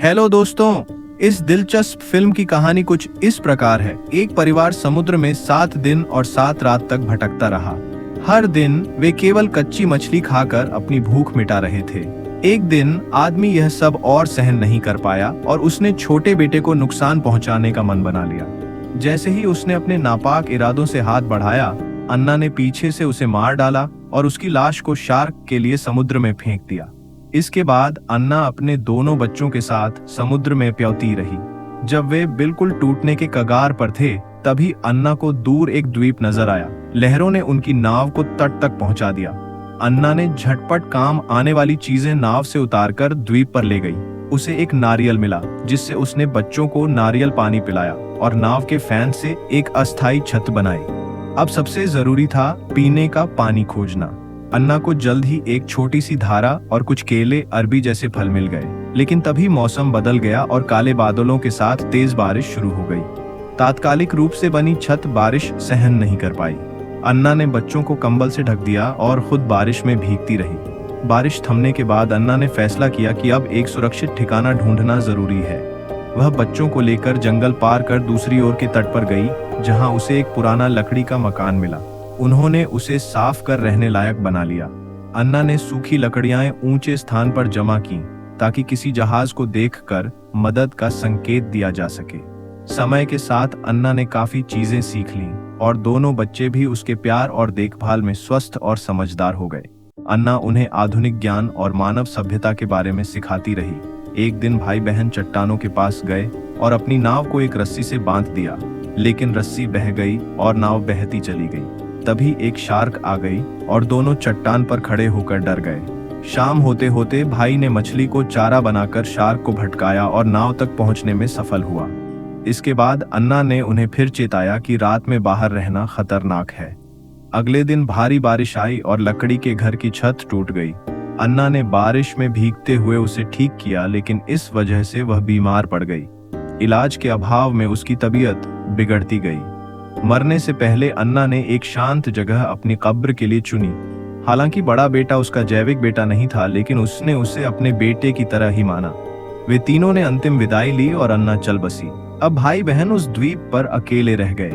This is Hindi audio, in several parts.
हेलो दोस्तों, इस दिलचस्प फिल्म की कहानी कुछ इस प्रकार है। एक परिवार समुद्र में 7 दिन और 7 रात तक भटकता रहा। हर दिन वे केवल कच्ची मछली खाकर अपनी भूख मिटा रहे थे। एक दिन आदमी यह सब और सहन नहीं कर पाया और उसने छोटे बेटे को नुकसान पहुंचाने का मन बना लिया। जैसे ही उसने अपने नापाक इरादों से हाथ बढ़ाया, अन्ना ने पीछे से उसे मार डाला और उसकी लाश को शार्क के लिए समुद्र में फेंक दिया। इसके बाद अन्ना अपने दोनों बच्चों के साथ समुद्र में प्याउती रही। जब वे बिल्कुल टूटने के कगार पर थे, तभी अन्ना को दूर एक द्वीप नजर आया। लहरों ने उनकी नाव को तट तक पहुंचा दिया। अन्ना ने झटपट काम आने वाली चीजें नाव से उतारकर द्वीप पर ले गई। उसे एक नारियल मिला, जिससे उसने बच्चों को नारियल पानी पिलाया और नाव के फैन से एक अस्थायी छत बनाई। अब सबसे जरूरी था पीने का पानी खोजना। अन्ना को जल्द ही एक छोटी सी धारा और कुछ केले, अरबी जैसे फल मिल गए। लेकिन तभी मौसम बदल गया और काले बादलों के साथ तेज बारिश शुरू हो गई। तात्कालिक रूप से बनी छत बारिश सहन नहीं कर पाई। अन्ना ने बच्चों को कंबल से ढक दिया और खुद बारिश में भीगती रही। बारिश थमने के बाद अन्ना ने फैसला किया कि अब एक सुरक्षित ठिकाना ढूंढना जरूरी है। वह बच्चों को लेकर जंगल पार कर दूसरी ओर के तट पर गई, जहां उसे एक पुराना लकड़ी का मकान मिला। उन्होंने उसे साफ कर रहने लायक बना लिया। अन्ना ने सूखी लकड़ियां ऊंचे स्थान पर जमा की, ताकि किसी जहाज को देखकर मदद का संकेत दिया जा सके। समय के साथ अन्ना ने काफी चीजें सीख लीं और दोनों बच्चे भी उसके प्यार और देखभाल में स्वस्थ और समझदार हो गए। अन्ना उन्हें आधुनिक ज्ञान और मानव सभ्यता के बारे में सिखाती रही। एक दिन भाई बहन चट्टानों के पास गए और अपनी नाव को एक रस्सी से बांध दिया, लेकिन रस्सी बह गई और नाव बहती चली गई। तभी एक शार्क आ गई और दोनों चट्टान पर खड़े होकर डर गए। शाम होते होते भाई ने मछली को चारा बनाकर शार्क को भटकाया और नाव तक पहुंचने में सफल हुआ। इसके बाद अन्ना ने उन्हें फिर चेताया कि रात में बाहर रहना खतरनाक है। अगले दिन भारी बारिश आई और लकड़ी के घर की छत टूट गई। अन्ना ने बारिश में भीगते हुए उसे ठीक किया, लेकिन इस वजह से वह बीमार पड़ गई। इलाज के अभाव में उसकी तबीयत बिगड़ती गई। मरने से पहले अन्ना ने एक शांत जगह अपनी कब्र के लिए चुनी। हालांकि बड़ा बेटा उसका जैविक बेटा नहीं था, लेकिन उसने उसे अपने बेटे की तरह ही माना। वे तीनों ने अंतिम विदाई ली और अन्ना चल बसी। अब भाई बहन उस द्वीप पर अकेले रह गए।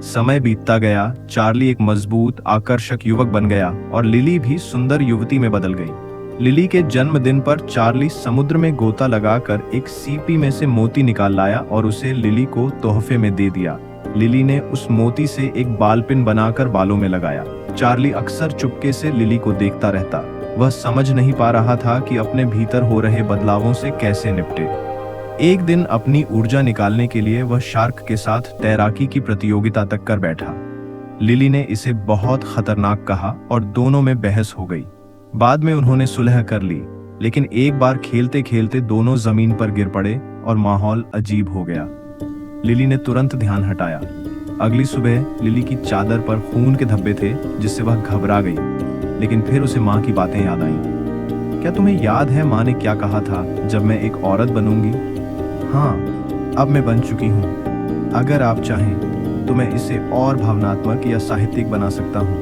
समय बीतता गया। चार्ली एक मजबूत, आकर्षक युवक बन गया और लिली भी सुंदर युवती में बदल गई। लिली के जन्मदिन पर चार्ली समुद्र में गोता लगाकर एक सीपी में से मोती निकाल लाया और उसे लिली को तोहफे में दे दिया। लिली ने उस मोती से एक बालपिन बनाकर बालों में लगाया। चार्ली अक्सर चुपके से लिली को देखता रहता। वह समझ नहीं पा रहा था कि अपने भीतर हो रहे बदलावों से कैसे निपटे। एक दिन अपनी ऊर्जा निकालने के लिए वह शार्क के साथ तैराकी की प्रतियोगिता तक कर बैठा। लिली ने इसे बहुत खतरनाक कहा और दोनों में बहस हो गई। बाद में उन्होंने सुलह कर ली, लेकिन एक बार खेलते खेलते दोनों जमीन पर गिर पड़े और माहौल अजीब हो गया। लिली ने तुरंत ध्यान हटाया। अगली सुबह लिली की चादर पर खून के धब्बे थे, जिससे वह घबरा गई। लेकिन फिर उसे माँ की बातें याद आईं। क्या तुम्हें याद है माँ ने क्या कहा था, जब मैं एक औरत बनूंगी? हाँ, अब मैं बन चुकी हूँ। अगर आप चाहें तो मैं इसे और भावनात्मक या साहित्यिक बना सकता हूँ।